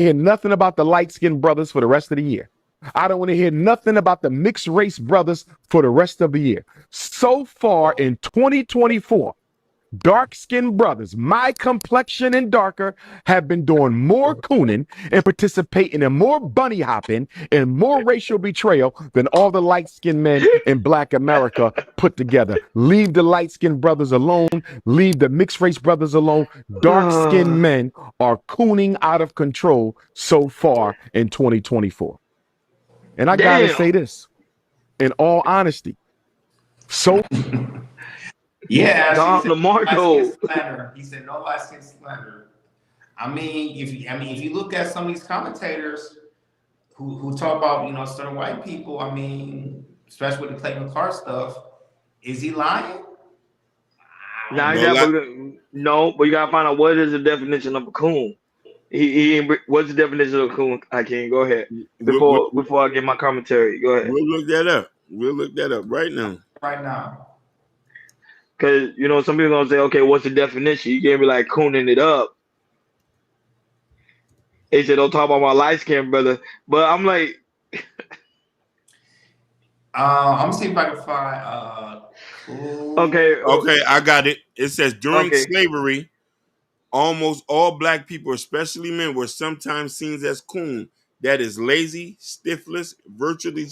hear nothing about the light skinned brothers for the rest of the year. I don't want to hear nothing about the mixed race brothers for the rest of the year. So far in 2024, dark skinned brothers, my complexion and darker, have been doing more cooning and participating in more bunny hopping and more racial betrayal than all the light skinned men in black America put together. Leave the light skinned brothers alone. Leave the mixed race brothers alone. Dark skinned men are cooning out of control so far in 2024. And I got to Damn. say this in all honesty. So Yeah, she Don said light skin DeMarco. slander. He said no light skin slander. If you look at some of these commentators who talk about certain white people, especially with the Clayton Clark stuff, is he lying? I don't Now know. No that, lie. but no, but you gotta find out what is the definition of a coon. What's the definition of a coon? I can't go ahead We'll, we'll, before I get my commentary. Go ahead, we'll look that up. We'll look that up right now. Right now. because some people gonna say, okay, what's the definition? You can't be like cooning it up. They said don't talk about my light skin brother, but I'm like, I'm gonna see if I can find okay, cool. Okay, I got it. It says during okay, slavery, almost all black people, especially men, were sometimes seen as coon. That is lazy, stiffless, virtually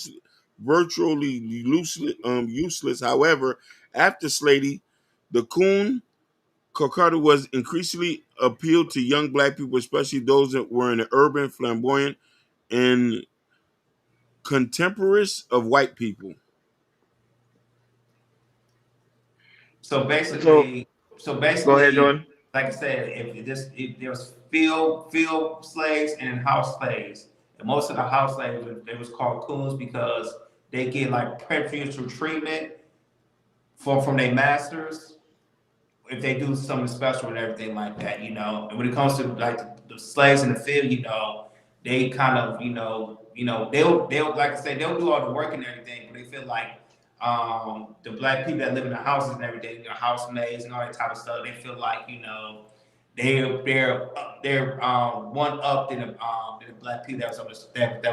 useless. However, after slavery, the coon Kokata was increasingly appealed to young black people, especially those that were in the urban, flamboyant, and contemporaries of white people. So so basically, so go ahead, basically, Jordan. like I said, if there was field slaves and house slaves, and most of the house slaves they was called coons because they get like preferential treatment from their masters if they do something special and everything like that, And when it comes to like the slaves in the field, they kind of, they'll like I said, they'll do all the work and everything, but they feel like the black people that live in the houses and everything, housemaids and all that type of stuff, they feel like, they're one up than the black people that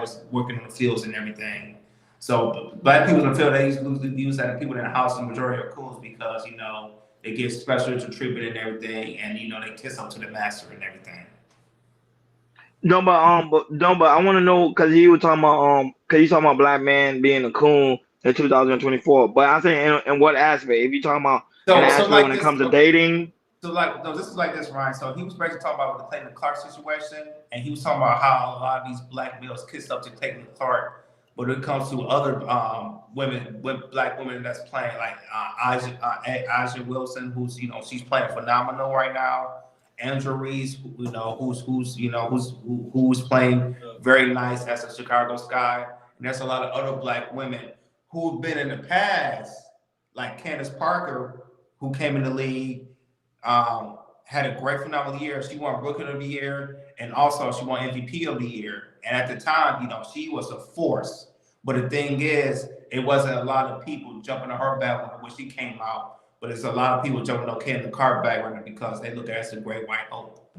was working on the fields and everything. So black people in the field they use that people in the house the majority are coons because they get special treatment and everything, and they kiss up to the master and everything. No, but no, but I want to know because he was talking about because he's talking about black man being a coon in 2024. But I say in what aspect? If you talking about an So aspect like when it this. comes to dating, So like no, this is like this, Ryan. So he was basically talking about with the Clayton Clark situation, and he was talking about how a lot of these black males kiss up to Clayton Clark, but when it comes to other black women that's playing like Aja Wilson, who's she's playing phenomenal right now. Andrew Reese, who's playing very nice as a Chicago Sky, and there's a lot of other black women who've been in the past, like Candace Parker, who came in the league had a great phenomenal year. She won Rookie of the Year, and also she won MVP of the year. And at the time, she was a force. But the thing is, it wasn't a lot of people jumping on her back when she came out. But there's a lot of people jumping on Ken the Cart back right now because they look at her as a great white hope.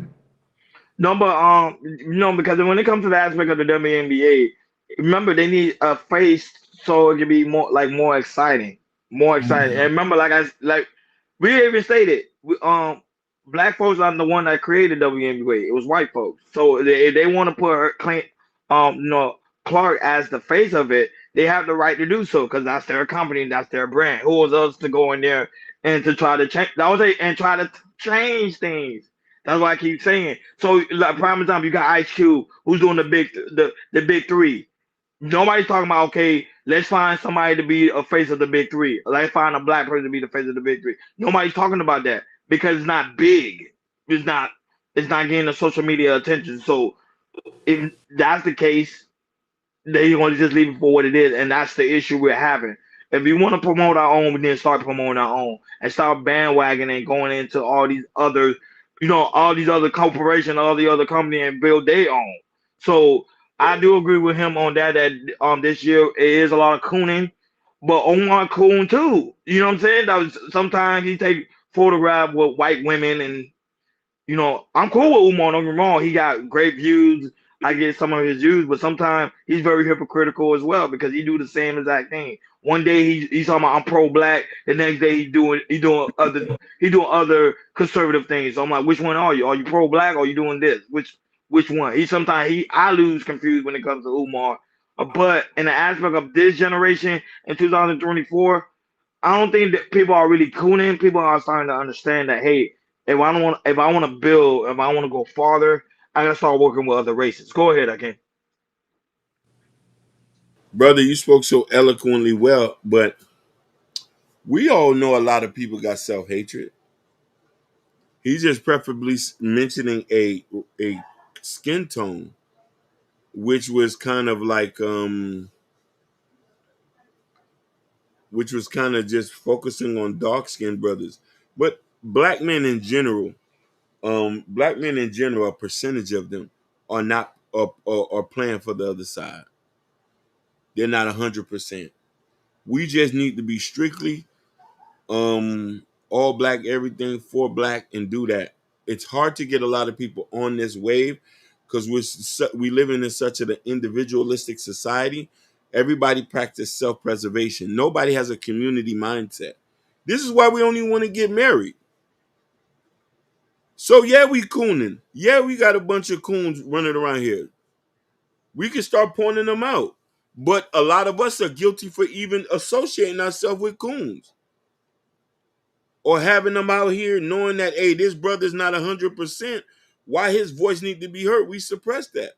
no, but because when it comes to the aspect of the WNBA, remember they need a face so it can be more exciting, more exciting. And Mm-hmm. remember, we even stated, black folks aren't the one that created WNBA. It was white folks. So if they want to put her claim, Clark as the face of it, they have the right to do so because that's their company, that's their brand. Who was us to go in there and to try to change? That was and try to change things. That's why I keep saying. So, like prime example, you got Ice Cube, who's doing the big three. Nobody's talking about, okay, let's find somebody to be a face of the big three. Let's find a black person to be the face of the big three. Nobody's talking about that because it's not big. It's not. It's not getting the social media attention. So if that's the case, they want to just leave it for what it is, and that's the issue we're having. If we want to promote our own, we then start promoting our own and start bandwagoning and going into all these other, all these other corporations, all the other company and build their own. So I do agree with him on that. That this year it is a lot of cooning, but Omar coon too. You know what I'm saying? That was sometimes he take photograph with white women, and I'm cool with Umar. Don't get me wrong. He got great views. I get some of his views, but sometimes he's very hypocritical as well because he do the same exact thing. One day he's talking about I'm pro black, the next day he doing other conservative things. So I'm like, which one are you? Are you pro black or are you doing this? Which one? I lose confused when it comes to Umar. But in the aspect of this generation in 2024, I don't think that people are really cooning. People are starting to understand that hey, if I want to build, if I want to go farther, I gotta start working with other races. Go ahead, I can. Brother, you spoke so eloquently well, but we all know a lot of people got self hatred. He's just preferably mentioning a skin tone, which was kind of like which was kind of just focusing on dark skinned brothers. But black men in general, a percentage of them are not are playing for the other side. They're not 100%. We just need to be strictly all black, everything for black, and do that. It's hard to get a lot of people on this wave because we live in such an individualistic society. Everybody practice self-preservation. Nobody has a community mindset. This is why we only want to get married. So yeah, we cooning. Yeah, we got a bunch of coons running around here. We can start pointing them out. But a lot of us are guilty for even associating ourselves with coons or having them out here knowing that, hey, this brother's not 100%. Why his voice need to be heard? We suppress that.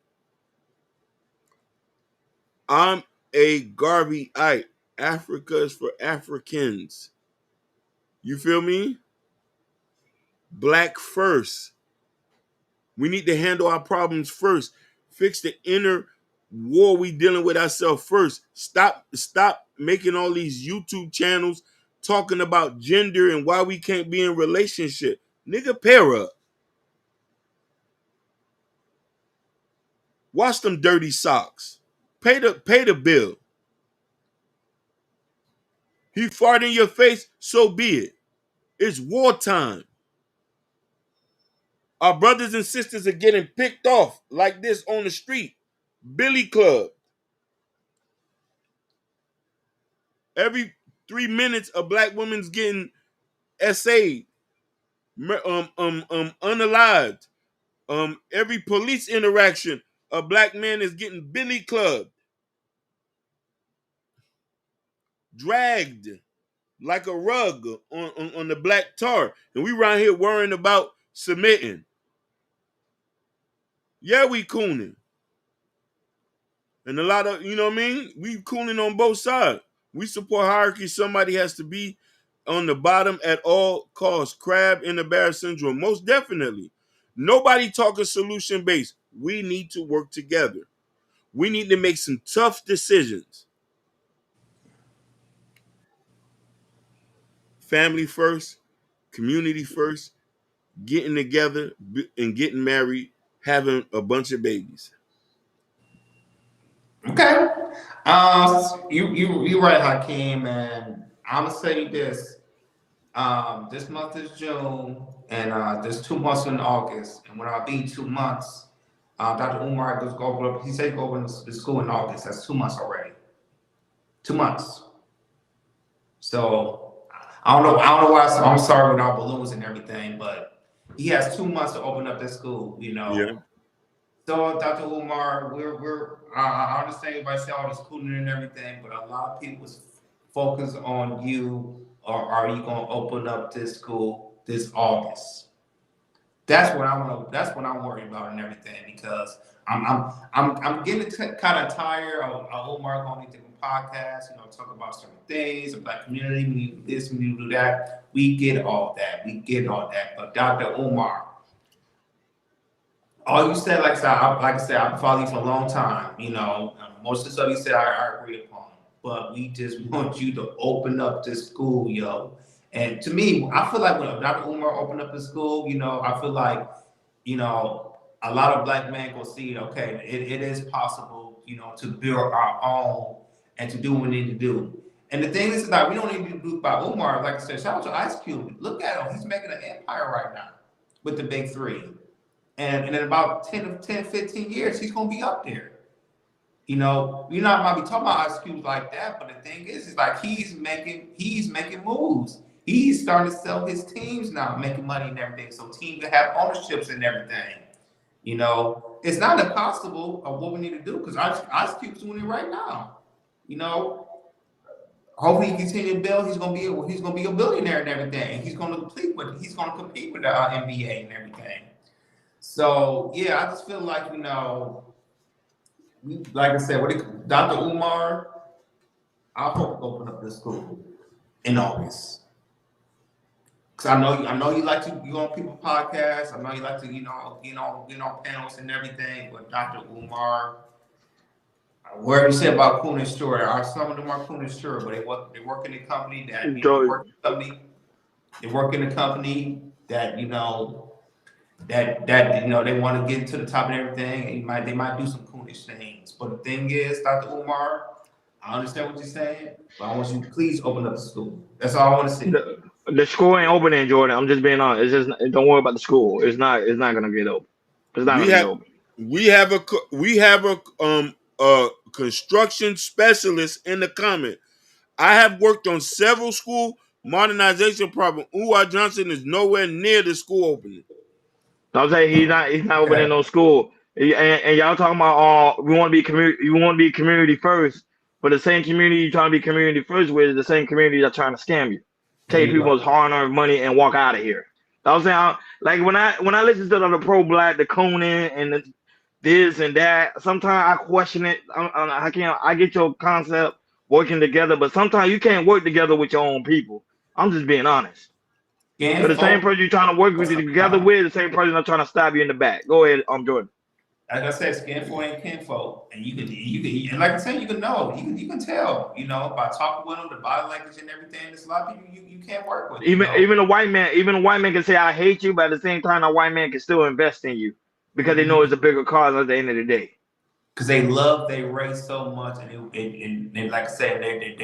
I'm a Garveyite. Africa is for Africans. You feel me? Black first. We need to handle our problems first. Fix the inner war we dealing with ourselves first. Stop making all these YouTube channels talking about gender and why we can't be in relationship. Nigga, pair up. Wash them dirty socks. Pay the bill. He fart in your face, so be it. It's wartime. Our brothers and sisters are getting picked off like this on the street. Billy Club. Every 3 minutes, a black woman's getting essayed, unalived. Every police interaction, a black man is getting Billy Clubbed, dragged like a rug on the black tar. And we around here worrying about submitting. Yeah, we cooning. And a lot of, you know what I mean? We cooning on both sides. We support hierarchy. Somebody has to be on the bottom at all costs. Crab in the bear syndrome. Most definitely. Nobody talking solution based. We need to work together. We need to make some tough decisions. Family first, community first, getting together and getting married, having a bunch of babies. Okay. You right, Hakeem, and I'm gonna say this. This month is June, and there's 2 months in August. And when I be 2 months, Dr. Umar goes go over. He said go over to school in August. That's 2 months already. 2 months. So I don't know. I don't know why. I'm sorry with our balloons and everything, but he has 2 months to open up this school. Yeah. So, Dr. Umar, I understand everybody say all this cooling and everything, but a lot of people is focused on you, or are you going to open up this school this August? That's what I want. That's what I'm worried about and everything because I'm getting kind of tired of Omar going to different podcasts, talk about certain things, the black community, we need to do this, we need to do that. We get all that. We get all that. But Dr. Umar, all you said, like I said, I've followed you for a long time. Most of the stuff you said, I agree upon. But we just want you to open up this school, yo. And to me, I feel like when Dr. Umar opened up the school, I feel like, a lot of black men will see, okay, it is possible, to build our own and to do what we need to do. And the thing is that we don't need to do by Umar. Like I said, shout out to Ice Cube. Look at him; he's making an empire right now with the big three. And in about 15 years, he's going to be up there. You know, you're not might be talking about Ice Cube like that, but the thing is like he's making moves. He's starting to sell his teams now, making money and everything. So teams that have ownerships and everything. You know, it's not impossible of what we need to do because Ice Cube's doing it right now. You know, hopefully he continue to build. He's gonna be a billionaire and everything. He's gonna compete with the NBA and everything. So yeah, I just feel like like I said, Dr. Umar, I hope to open up this school in August. Cause I know you like to you on people podcasts. I know you like to panels and everything. But Dr. Umar, whatever you say about Cooning story, some of them are Cooning story, but they work in a company that they work in a company that they want to get to the top of everything, and they might do some coonish things. But the thing is, Dr. Umar, I understand what you're saying, but I want you to please open up the school. That's all I want to see. The school ain't open in Jordan. I'm just being honest. It's just don't worry about the school. It's not gonna get open. It's not gonna get open. We have a construction specialist in the comment. I have worked on several school modernization problems. Umar Johnson is nowhere near the school opening. I'm saying he's not opening no school. And y'all talking about we want to be community. You want to be community first, but the same community you trying to be community first with is the same community that's trying to scam you, take people's hard-earned money and walk out of here. I was saying, like when I listen to the pro-black, the Cooning, and this and that, sometimes I question it. I get your concept working together, but sometimes you can't work together with your own people. I'm just being honest. But the same person you're trying to work with together with, the same person that's trying to stab you in the back. Go ahead, Jordan. Like I said, skinfolk ain't kinfolk, and you can, and like I said, you can tell, by talking with them, the body language and everything. There's a lot of people you can't work with. Even a white man can say I hate you, but at the same time, a white man can still invest in you because they know it's a bigger cause at the end of the day. Because they love their race so much, and like I said, they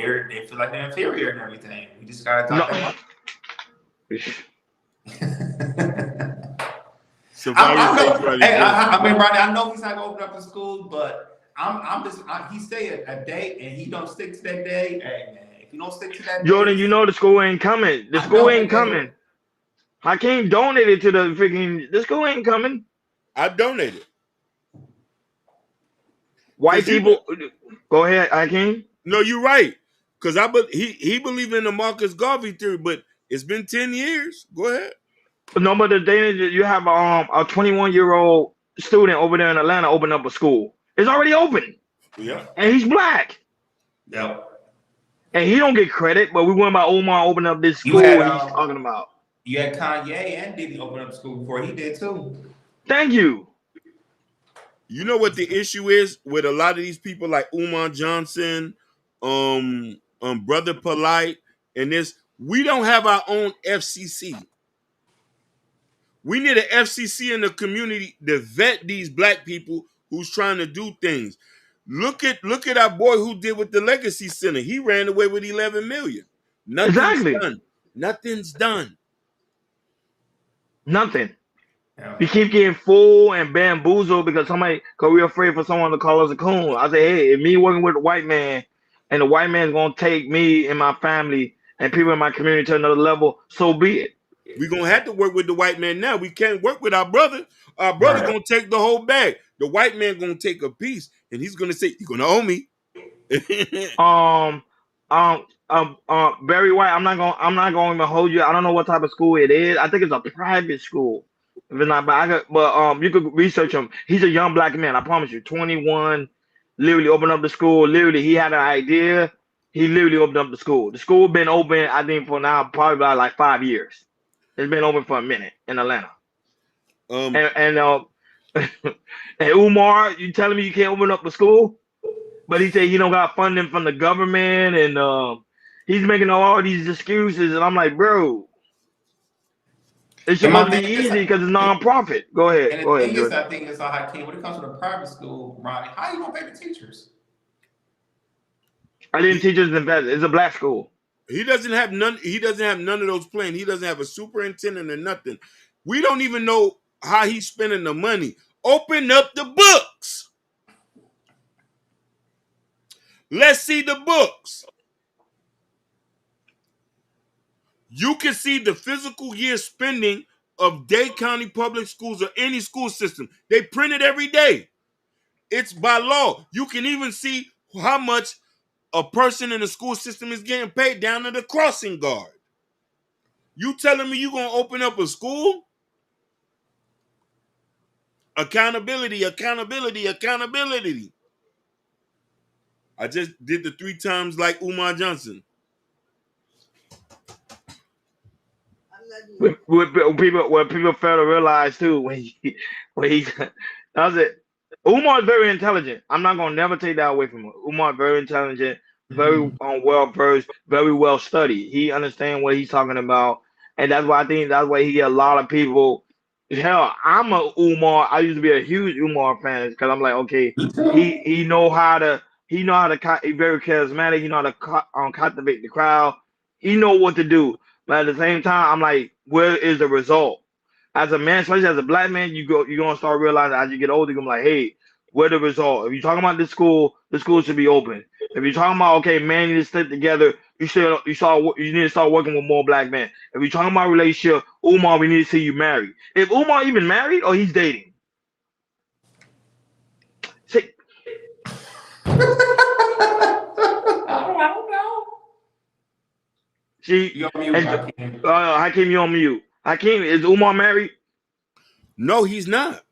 feel like they're inferior and everything. We just gotta talk about. Rodney, I know he's not gonna open up the school, but he say a date and he don't stick to that day. Hey man, if you don't stick to that Jordan, the school ain't coming. The school ain't coming. Hakeem donated to the school ain't coming. I donated. White people, go ahead, Hakeem. No, you're right. Because he believed in the Marcus Garvey theory, but it's been 10 years. Go ahead. No, but the thing is, you have a 21-year-old student over there in Atlanta open up a school. It's already open. Yeah. And he's black. Yeah. And he don't get credit, but we went about Umar opening up this school he's talking about. You had Kanye and Diddy open up school before he did too. Thank you. You know what the issue is with a lot of these people like Umar Johnson, Brother Polite, and this? We don't have our own FCC. We need an FCC in the community to vet these black people who's trying to do things. Look at our boy who did with the Legacy Center. He ran away with 11 million. Nothing's done. Nothing's done. Nothing. Yeah. We keep getting fooled and bamboozled because we're afraid for someone to call us a coon. I say, hey, if me working with a white man and the white man's gonna take me and my family and people in my community to another level, so be it. We're gonna have to work with the white man now. We can't work with our brother. Our brother gonna take the whole bag. The white man gonna take a piece and he's gonna say, you're gonna owe me. Barry White, I'm not going to hold you. I don't know what type of school it is. I think it's a private school. If it's not, but you could research him. He's a young black man. I promise you, 21. Literally opened up the school. Literally, he had an idea. He literally opened up the school. The school been open, I think, for now probably about like 5 years. It's been open for a minute in Atlanta. And Umar, you telling me you can't open up the school? But he said he don't got funding from the government, and he's making all these excuses, and I'm like, bro, it should must be easy because it's non-profit. Go ahead. And the thing is, I think it's all Hakeem. When it comes to the private school, Ronnie, how you gonna pay the teachers? I didn't teachers invest. It's a black school. He doesn't have none. He doesn't have none of those plans. He doesn't have a superintendent or nothing. We don't even know how he's spending the money. Open up the books. Let's see the books. You can see the physical year spending of Dade County Public Schools or any school system. They print it every day. It's by law. You can even see how much a person in the school system is getting paid down to the crossing guard. You telling me you gonna open up a school? Accountability, accountability, accountability. I just did the 3 times like Umar Johnson. What people fail to realize too when he that was it. Umar is very intelligent. I'm not gonna never take that away from him. Umar is very intelligent, very well versed, very well studied. He understands what he's talking about, and that's why I think that's why he get a lot of people. Hell, I'm a Umar. I used to be a huge Umar fan because I'm like, okay, he know how to he's very charismatic. He know how to captivate the crowd. He know what to do. But at the same time, I'm like, where is the result? As a man, especially as a black man, you're gonna start realizing as you get older, you're gonna be like, hey, where the result? If you're talking about the school should be open. If you're talking about okay, man, you need to stick together, you need to start working with more black men. If you're talking about relationship, Umar, we need to see you married. If Umar even married or he's dating. See, I don't know. see, You on mute, Hakeem. Hakeem, you on mute. Hakeem, is Umar married? No, he's not.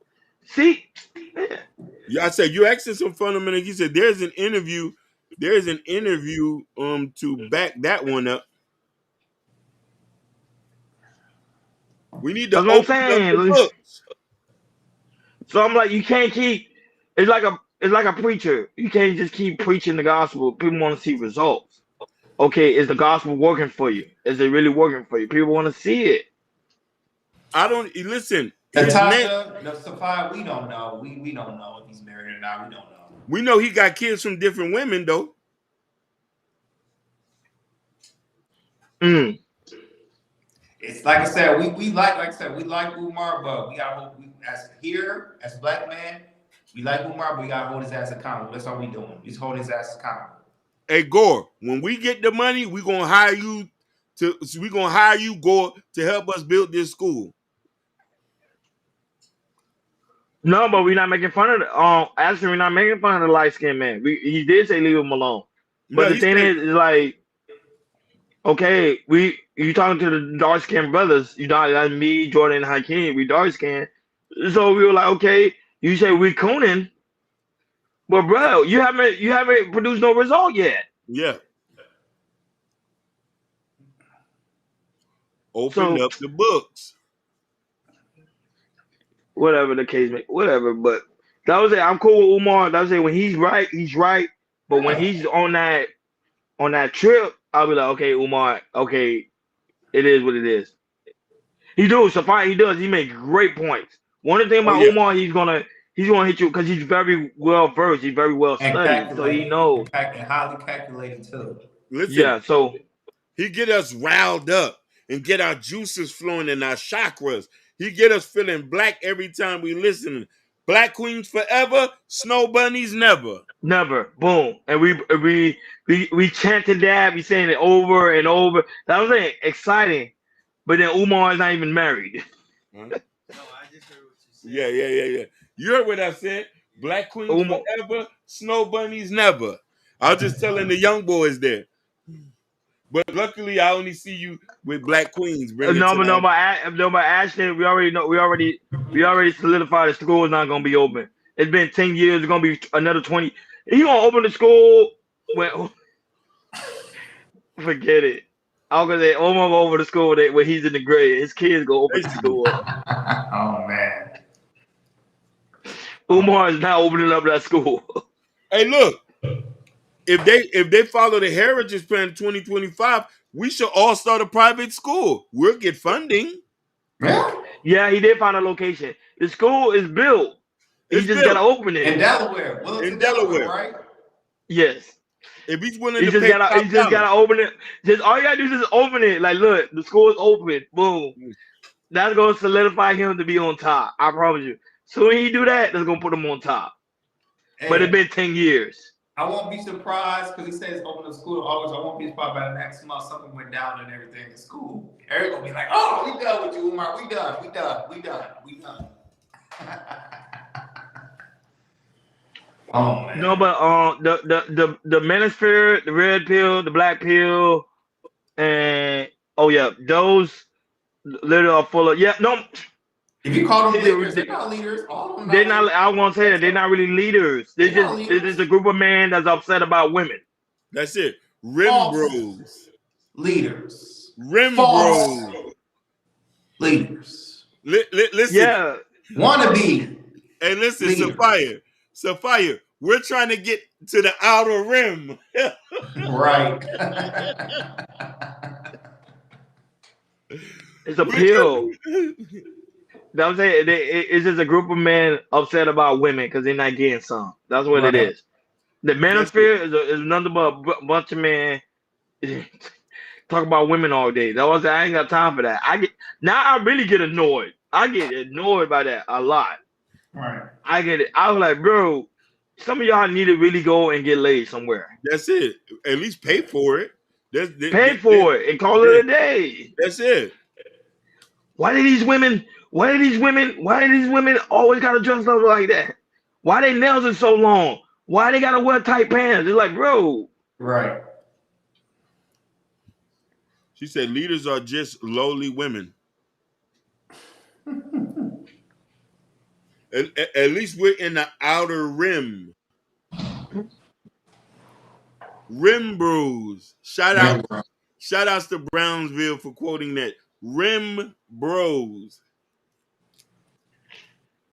See, Yeah, I said you asked him some fundamental. He said there's an interview to back that one up. We need to that's what I'm open up the saying. books. So I'm like, you can't keep. It's like a preacher. You can't just keep preaching the gospel. People want to see results. Okay, is the gospel working for you? Is it really working for you? People want to see it. I don't listen. His name, Natasha, Sophia, we don't know. We don't know if he's married or not. We don't know. we know he got kids from different women though. Mm. It's like I said, we like Umar, but we gotta hold as black man, we like Umar, but we gotta hold his ass accountable. That's all we doing. We just hold his ass accountable. Hey Gore, when we get the money, we're gonna hire you, Gore, to help us build this school. No, but we're not making fun of the. Actually, we're not making fun of the light skinned man. He did say leave him alone. But No, the thing is like, okay, you talking to the dark skinned brothers. You know, that's me, Jordan, and Hakeem. We dark skinned. So we were like, okay, you say we Cooning, but bro, you haven't produced no result yet. yeah. Open up the books. Whatever the case may, whatever. But that was it. I'm cool with Umar. That was it. When he's right, he's right. But when he's on that trip, I'll be like, okay, Umar, okay, it is what it is. He does. Safari, he does. He makes great points. One thing about Umar, he's gonna hit you because he's very well versed. He's very well studied, so he knows. And highly calculated too. Listen, Yeah. So he get us riled up and get our juices flowing and our chakras. He get us feeling black every time we listen. Black queens forever, snow bunnies never. Never. Boom. And we chanted that. We saying it over and over. That was like, exciting. But then Umar is not even married. Huh? No, I just heard what you said. Yeah. You heard what I said. Black queens forever, snow bunnies never. I was just telling the young boys there. But luckily, I only see you with black queens. But Ashton, we already solidified the school is not gonna be open. It's been 10 years. It's gonna be another 20. He gonna open the school when forget it. I'm gonna say Omar go over the school when he's in the grade. His kids go open the school. Oh man. Umar is not opening up that school. Hey, look. If they follow the Heritage Plan 2025, we should all start a private school. We'll get funding. Yeah, he did find a location. The school is built. He just gotta open it in Delaware. In Delaware, right? Yes. If he's willing he to just pay, he just gotta open it. Just all you gotta do is just open it. Like, look, the school is open. Boom. That's gonna solidify him to be on top. I promise you. Soon he do that, that's gonna put him on top. But it's Hey, been 10 years. I won't be surprised because he says open the school in August. I won't be surprised by the next month something went down and everything in school. Eric will be like, "Oh, we done with you, Umar. We done. We done. We done. We done." Oh No, man. but the manosphere, the red pill, the black pill, and oh yeah, those literally are full of no. If you call them See, leaders, they're not leaders. All of them they're not not. leaders. I won't say that they're not really leaders. They're not They're just a leaders. group of men that's upset about women. That's it. Rim False bros. leaders. Rim False bros. leaders. Listen. Yeah, Wannabe Hey, listen, leaders. Sophia, we're trying to get to the outer rim. Right. it's a pill. That I'm saying it's just a group of men upset about women because they're not getting some. That's what it Right. is. The That's manosphere is nothing but a bunch of men talk about women all day. That was I ain't got time for that. I really get annoyed. I get annoyed by that a lot. Right. I get it. I was like, bro, some of y'all need to really go and get laid somewhere. That's it. At least pay for it. Pay for it and call it a day. That's it. Why do these women always gotta dress up like that? Why their nails are so long? Why they gotta wear tight pants? It's like, bro. Right. She said leaders are just lowly women. At least we're in the outer rim. Rim bros. Shout outs to Brownsville for quoting that. Rim bros.